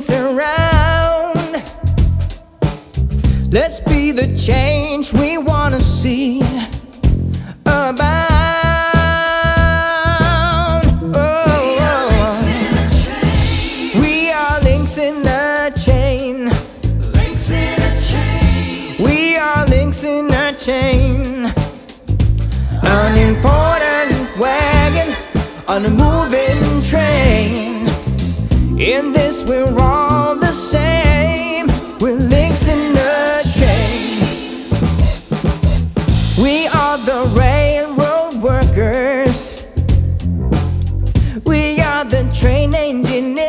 things around. Let's be the change we wanna see abound. We are links in a chain. Links in a chain. We are links in a chain. An important wagon on a moving train. In this we're all the same. We're links in a chain. We are the railroad workers. We are the train engineers.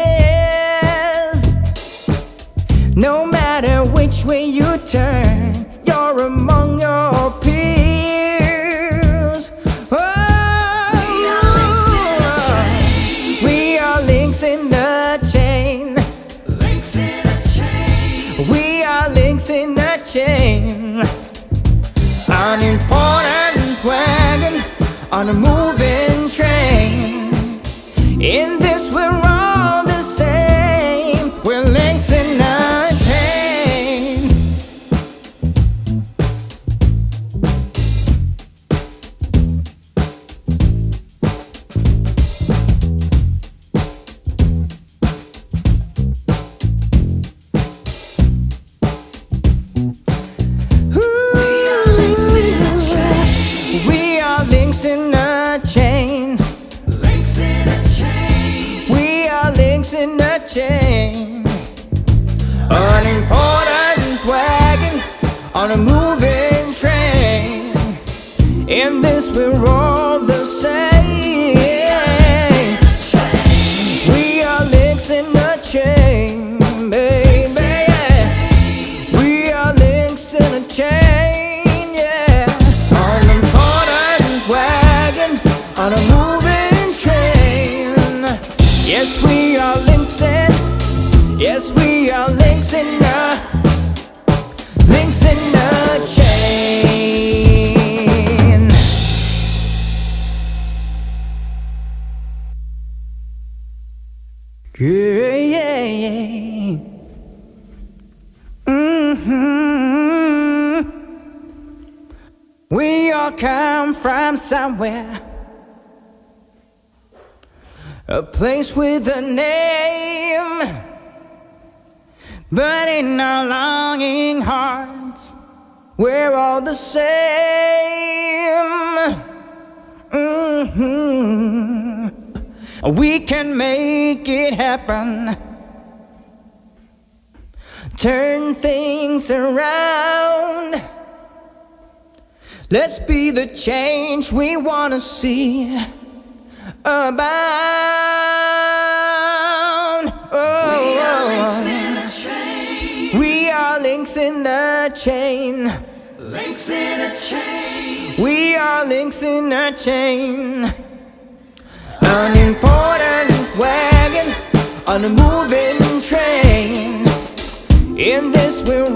No matter which way you turn, you're among your peers. Oh, we are links in a chain. Links in a chain. We are links in a chain. An important wagon on a moving train. In this we're all the same. We're links in a chain. We are links in a chain. Links in a chain. We are links in a chain. An important wagon on a moving train. In this we're all the same. We are links in a chain, baby. We are links in a chain, yeah. An important wagon on a moving train. Yes, we are links in. Yes, we are links in a chain. Yeah, yeah, yeah. We all come from somewhere, a place with a name, but in our longing hearts we're all the same. We can make it happen, turn things around. Let's be the change we wanna see abound. We are links in a chain. We are links in a chain. Links in a chain. We are links in a chain. An important wagon on a moving train. In this we're